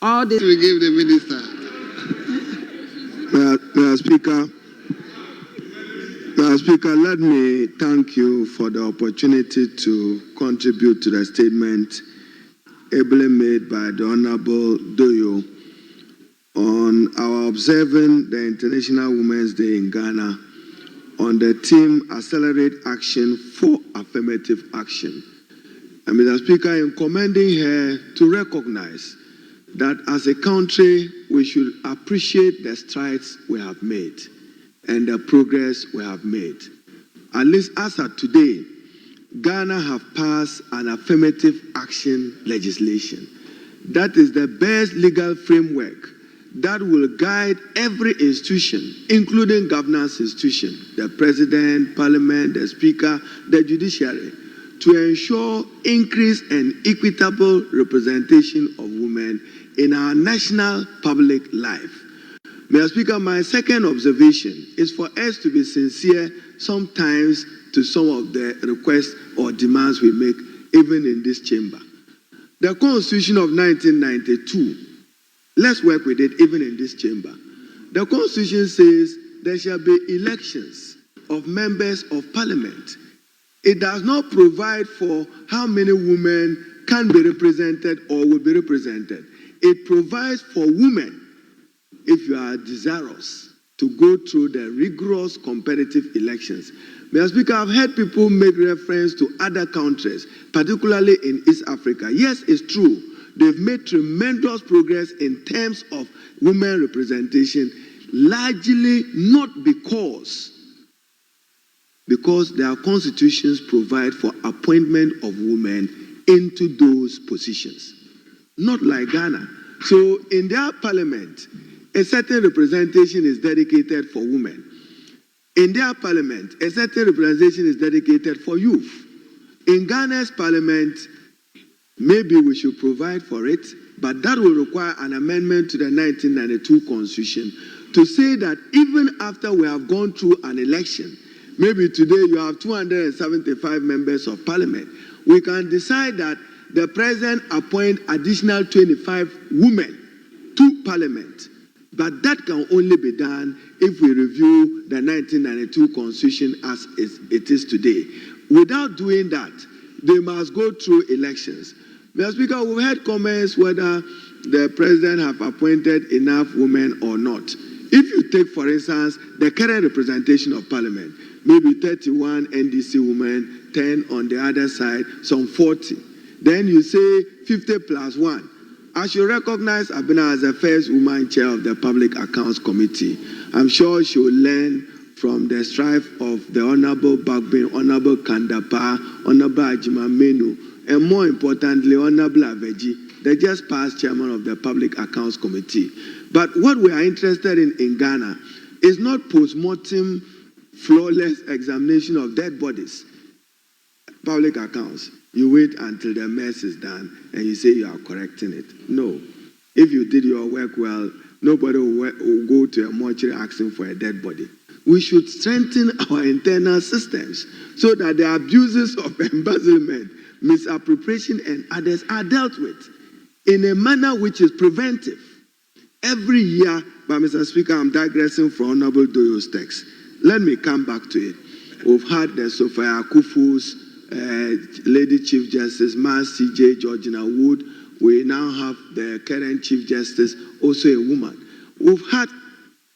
All this we give the minister. Mr. Speaker, let me thank you for the opportunity to contribute to the statement ably made by the Honorable Doyo on our observing the International Women's Day in Ghana on the theme Accelerate Action for Affirmative Action. And Mr. Speaker, in commending her to recognize that as a country, we should appreciate the strides we have made and the progress we have made. At least as of today, Ghana have passed an affirmative action legislation. That is the best legal framework that will guide every institution, including governance institution, the president, parliament, the speaker, the judiciary, to ensure increased and equitable representation of women in our national public life. Mr. Speaker, my second observation is for us to be sincere sometimes to some of the requests or demands we make, even in this chamber. The Constitution of 1992, let's work with it even in this chamber. The Constitution says there shall be elections of members of parliament. It does not provide for how many women can be represented or will be represented. It provides for women, if you are desirous, to go through the rigorous competitive elections. Mr. Speaker, I've heard people make reference to other countries, particularly in East Africa. Yes, it's true. They've made tremendous progress in terms of women representation, largely not because their constitutions provide for appointment of women into those positions. Not like Ghana. So in their parliament, a certain representation is dedicated for women. In their parliament, a certain representation is dedicated for youth. In Ghana's parliament, maybe we should provide for it, but that will require an amendment to the 1992 Constitution to say that even after we have gone through an election, maybe today you have 275 members of parliament, we can decide that the president appoint additional 25 women to parliament. But that can only be done if we review the 1992 Constitution as it is today. Without doing that, they must go through elections. Mr. Speaker, we've heard comments whether the president have appointed enough women or not. If you take, for instance, the current representation of parliament, maybe 31 NDC women, 10 on the other side, some 40. Then you say 50 plus 1. I should recognize Abena as the first woman chair of the Public Accounts Committee. I'm sure she will learn from the strife of the Honorable Bagbin, Honorable Kandapa, Honorable Ajimamenu, and more importantly, Honorable Aveji, the just past chairman of the Public Accounts Committee. But what we are interested in Ghana is not post-mortem, flawless examination of dead bodies. Public accounts. You wait until the mess is done and you say you are correcting it. No. If you did your work well, nobody will go to a mortuary asking for a dead body. We should strengthen our internal systems so that the abuses of embezzlement, misappropriation, and others are dealt with in a manner which is preventive. Every year, but Mr. Speaker, I'm digressing from Honorable Doyo's text. Let me come back to it. We've had the Sophia Kufu's Lady Chief Justice, Mas C.J. Georgina Wood. We now have the current Chief Justice, also a woman. We've had,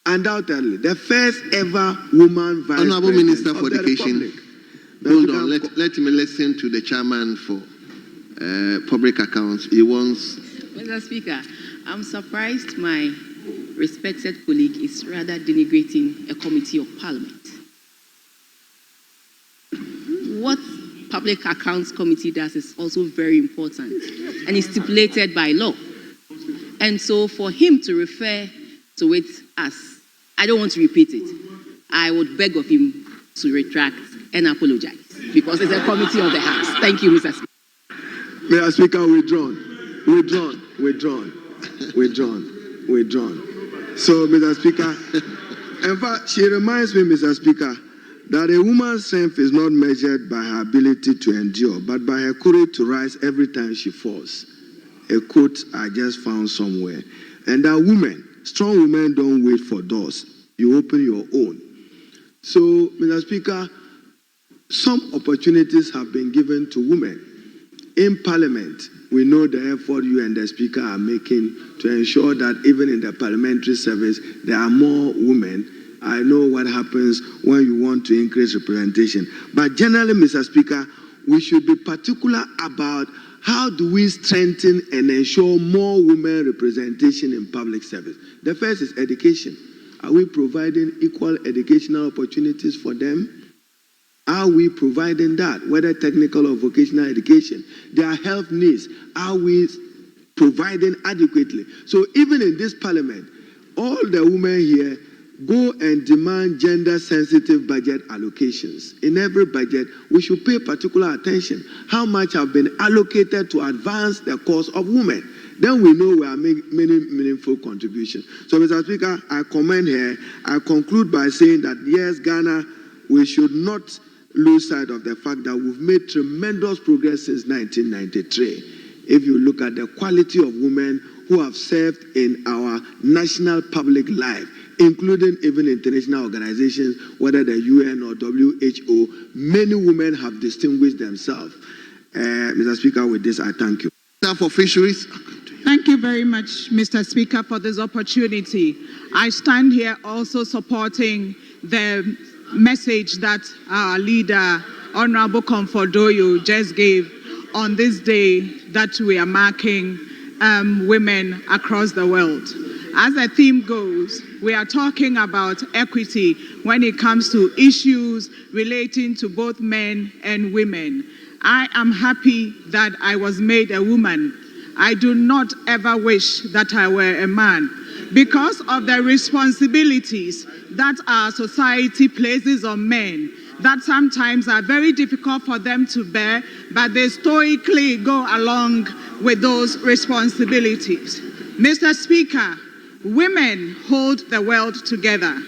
undoubtedly, the first ever woman vice Honorable president Minister of for the Education. Republic. Hold on, let me listen to the chairman for public accounts. He wants... Mr. Speaker, I'm surprised my respected colleague is rather denigrating a committee of parliament. What Public Accounts Committee does is also very important and is stipulated by law. And so for him to refer to it as, I don't want to repeat it, I would beg of him to retract and apologize because it's a committee of the House. Thank you, Mr. Speaker. Mr. Speaker, withdrawn. So, Mr. Speaker, in fact, she reminds me, Mr. Speaker, that a woman's strength is not measured by her ability to endure, but by her courage to rise every time she falls. a quote I just found somewhere. And that women, strong women don't wait for doors. You open your own. So, Mr. Speaker, some opportunities have been given to women. In Parliament, we know the effort you and the Speaker are making to ensure that even in the parliamentary service, there are more women. I know what happens when you want to increase representation. But generally, Mr. Speaker, we should be particular about how do we strengthen and ensure more women representation in public service. The first is education. Are we providing equal educational opportunities for them? Are we providing that, whether technical or vocational education? Their health needs, are we providing adequately? So even in this parliament, all the women here go and demand gender-sensitive budget allocations. In every budget, we should pay particular attention. How much have been allocated to advance the cause of women? Then we know we are making many meaningful contributions. So, Mr. Speaker, I commend her. I conclude by saying that, yes, Ghana, we should not lose sight of the fact that we've made tremendous progress since 1993. If you look at the quality of women who have served in our national public life, including even international organizations, whether the UN or WHO, many women have distinguished themselves. Mr. Speaker, with this, I thank you. For fisheries. Thank you very much, Mr. Speaker, for this opportunity. I stand here also supporting the message that our leader, Honorable Comfort Doyo, just gave on this day that we are marking women across the world. As the theme goes, we are talking about equity when it comes to issues relating to both men and women. I am happy that I was made a woman. I do not ever wish that I were a man because of the responsibilities that our society places on men that sometimes are very difficult for them to bear, but they stoically go along with those responsibilities. Mr. Speaker, women hold the world together.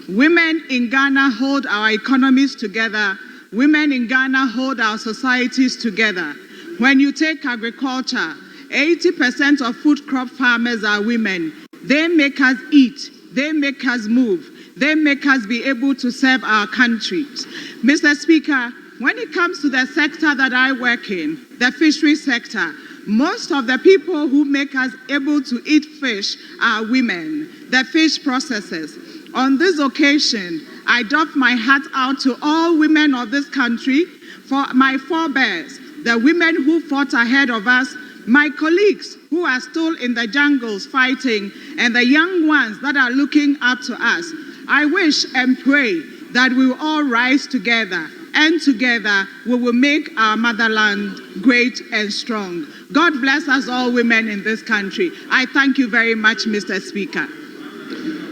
Women in Ghana hold our economies together. Women in Ghana hold our societies together. When you take agriculture, 80% of food crop farmers are women. They make us eat. They make us move. They make us be able to serve our countries. Mr. Speaker, when it comes to the sector that I work in, the fishery sector, most of the people who make us able to eat fish are women, the fish processors. On this occasion, I doff my hat out to all women of this country, for my forebears, the women who fought ahead of us, my colleagues who are still in the jungles fighting, and the young ones that are looking up to us. I wish and pray that we will all rise together, and together we will make our motherland great and strong. God bless us all women in this country. I thank you very much, Mr. Speaker.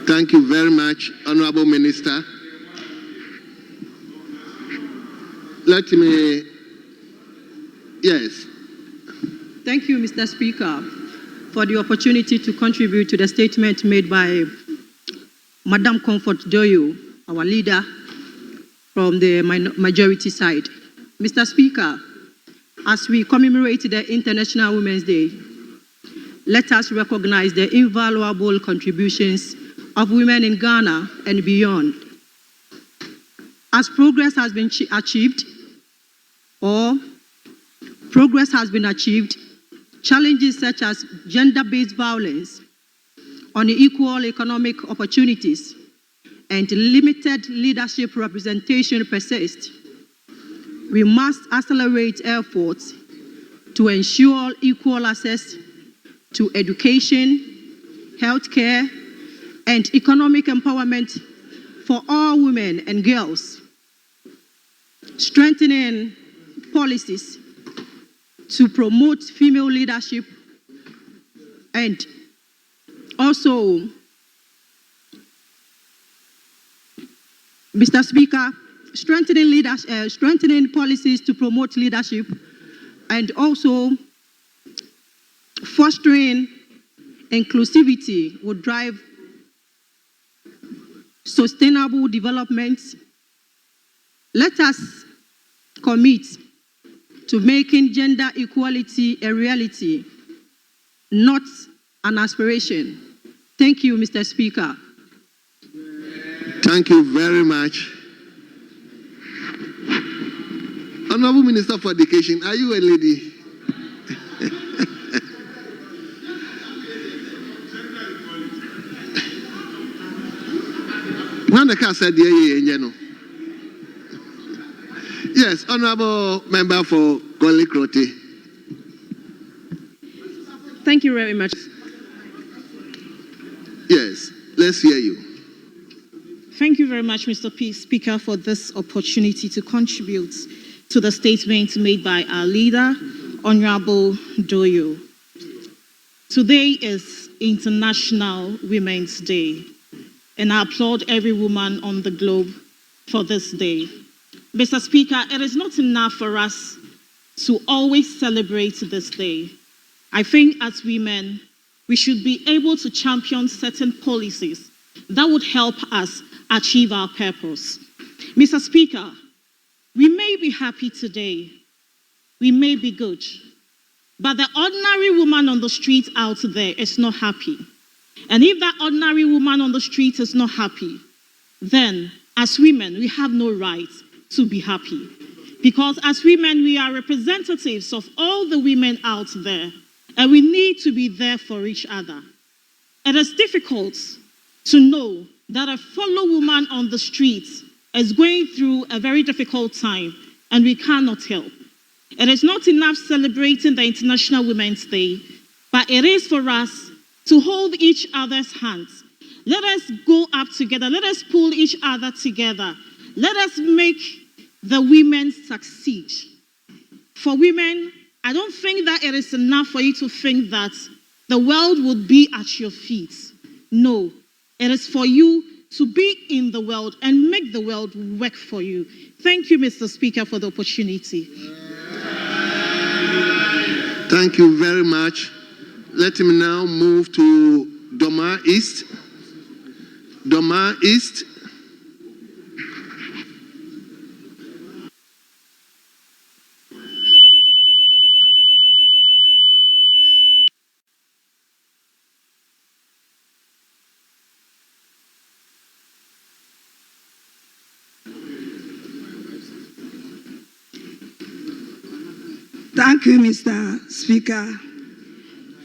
Thank you very much, Honorable Minister. Let me, yes. Thank you, Mr. Speaker, for the opportunity to contribute to the statement made by Madam Comfort Doyo, our leader from the majority side. Mr. Speaker, as we commemorate the International Women's Day, let us recognize the invaluable contributions of women in Ghana and beyond. As progress has been achieved, challenges such as gender-based violence, unequal economic opportunities, and limited leadership representation persist. We must accelerate efforts to ensure equal access to education, healthcare, and economic empowerment for all women and girls, strengthening policies to promote female leadership, and also, Mr. Speaker, strengthening policies to promote leadership, and also fostering inclusivity will drive sustainable development. Let us commit to making gender equality a reality not an aspiration. Thank you, Mr. Speaker. Thank you very much. Honorable Minister for Education, are you a lady? Yes, Honorable Member for Kolikrote. Thank you very much. Yes, let's hear you. Thank you very much, Mr. Speaker, for this opportunity to contribute to the statement made by our leader, Honorable Doyo. Today is International Women's Day, and I applaud every woman on the globe for this day. Mr. Speaker, it is not enough for us to always celebrate this day. I think as women, we should be able to champion certain policies that would help us achieve our purpose. Mr. Speaker, we may be happy today, we may be good, but the ordinary woman on the street out there is not happy. And if that ordinary woman on the street is not happy, then as women, we have no right to be happy. Because as women, we are representatives of all the women out there, and we need to be there for each other. It is difficult to know that a fellow woman on the street is going through a very difficult time, and we cannot help. It is not enough celebrating the International Women's Day, but it is for us to hold each other's hands. Let us go up together. Let us pull each other together. Let us make the women succeed. For women, I don't think that it is enough for you to think that the world will be at your feet. No, it is for you to be in the world and make the world work for you. Thank you, Mr. Speaker, for the opportunity. Thank you very much. Let me now move to Doma East. Doma East. Thank you, Mr. Speaker,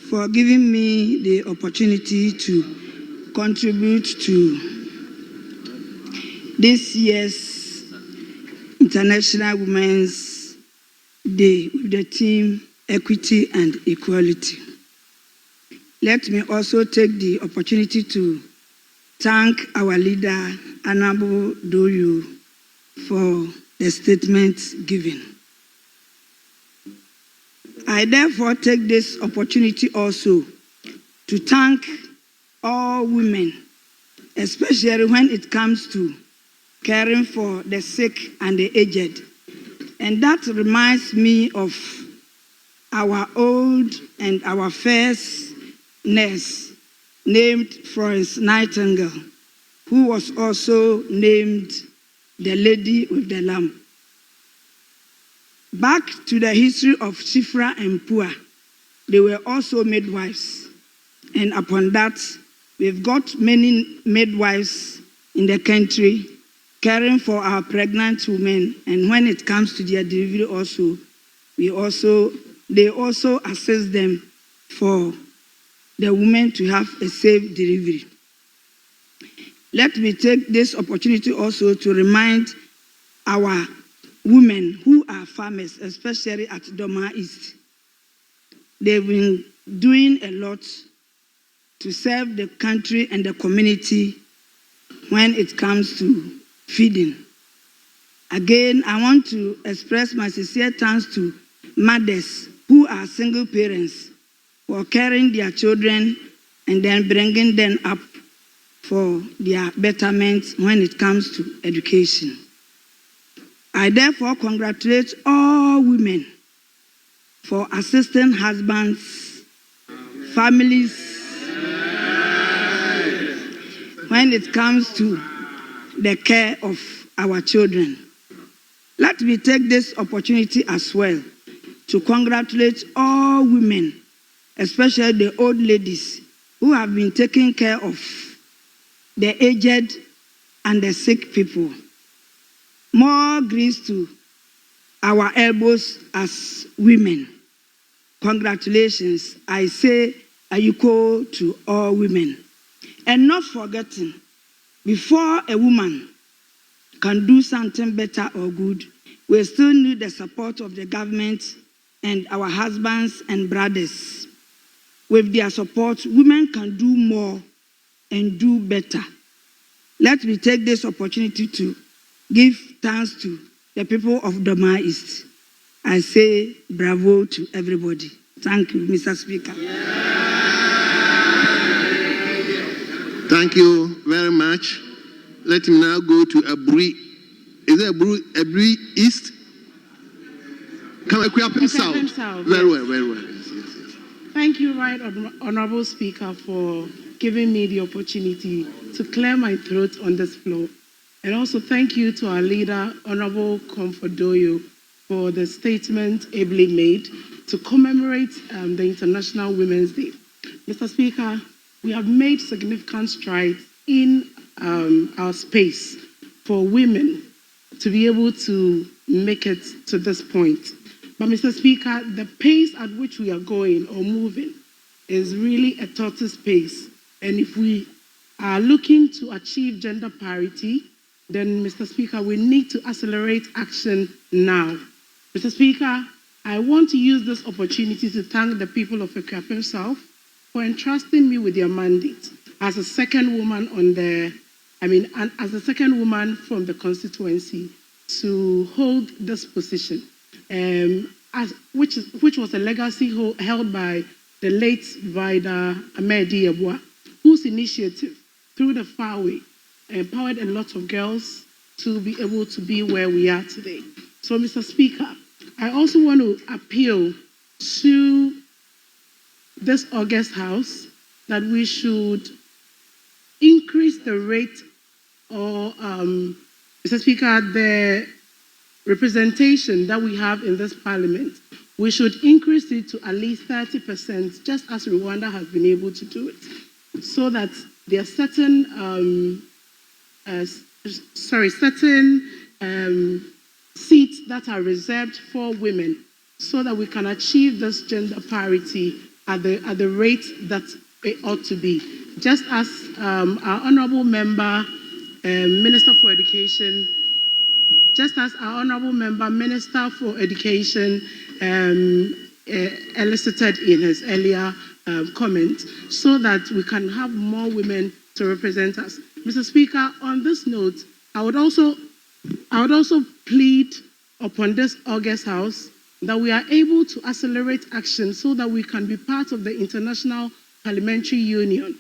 for giving me the opportunity to contribute to this year's International Women's Day with the theme Equity and Equality. Let me also take the opportunity to thank our leader, Honorable Doyo, for the statement given. I therefore take this opportunity also to thank all women, especially when it comes to caring for the sick and the aged. And that reminds me of our old and our first nurse named Florence Nightingale, who was also named the Lady with the Lamp. Back to the history of Shifra and Pua, they were also midwives. And upon that, we've got many midwives in the country caring for our pregnant women. And when it comes to their delivery also, they also assist them for the women to have a safe delivery. Let me take this opportunity also to remind our women who are farmers, especially at Doma East. They've been doing a lot to serve the country and the community when it comes to feeding. Again, I want to express my sincere thanks to mothers who are single parents for caring their children and then bringing them up for their betterment when it comes to education. I therefore congratulate all women for assisting husbands, families, when it comes to the care of our children. Let me take this opportunity as well to congratulate all women especially the old ladies who have been taking care of the aged and the sick people. More grace to our elbows as women. Congratulations. I say Ayuko to all women. And not forgetting, before a woman can do something better or good, we still need the support of the government and our husbands and brothers. With their support, women can do more and do better. Let me take this opportunity to give thanks to the people of Doma East. I say bravo to everybody. Thank you, Mr. Speaker. Thank you very much. Let me now go to Aburi. Is it Aburi East? Come on, South. Very well, very well. Yes. Thank you, Right Honorable Speaker, for giving me the opportunity to clear my throat on this floor. And also thank you to our leader, Honorable Comfort Doyo, for the statement ably made to commemorate the International Women's Day. Mr. Speaker, we have made significant strides in our space for women to be able to make it to this point. But Mr. Speaker, the pace at which we are going or moving is really a tortoise pace. And if we are looking to achieve gender parity, then, Mr. Speaker, we need to accelerate action now. Mr. Speaker, I want to use this opportunity to thank the people of Ekwapim South for entrusting me with their mandate as a second woman as a second woman from the constituency to hold this position, which was a legacy held by the late Vida Amedi Yeboah, whose initiative, through the Faraway, empowered a lot of girls to be able to be where we are today. So, Mr. Speaker, I also want to appeal to this August House that we should increase the rate or, Mr. Speaker, the representation that we have in this parliament. We should increase it to at least 30%, just as Rwanda has been able to do it, so that there are certain seats that are reserved for women, so that we can achieve this gender parity at the rate that it ought to be. Just as our honourable member, Minister for Education, elicited in his earlier comment, so that we can have more women to represent us. Mr. Speaker, on this note, I would also plead upon this August House that we are able to accelerate action so that we can be part of the International Parliamentary Union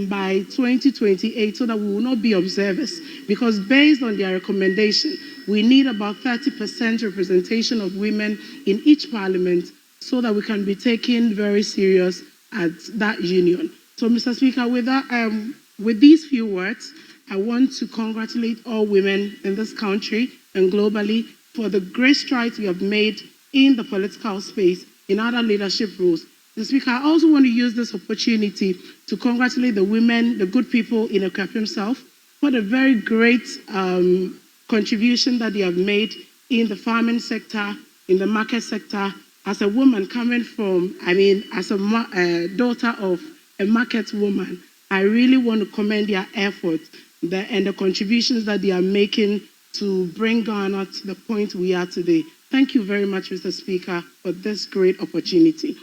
by 2028, so that we will not be observers. Because based on their recommendation, we need about 30% representation of women in each parliament, so that we can be taken very serious at that union. So, Mr. Speaker, with these few words, I want to congratulate all women in this country and globally for the great strides we have made in the political space, in other leadership roles. Mr. Speaker, I also want to use this opportunity to congratulate the women, the good people in Ekwapim South, for the very great contribution that they have made in the farming sector, in the market sector. As a woman coming from, as a daughter of a market woman, I really want to commend their efforts and the contributions that they are making to bring Ghana to the point we are today. Thank you very much, Mr. Speaker, for this great opportunity.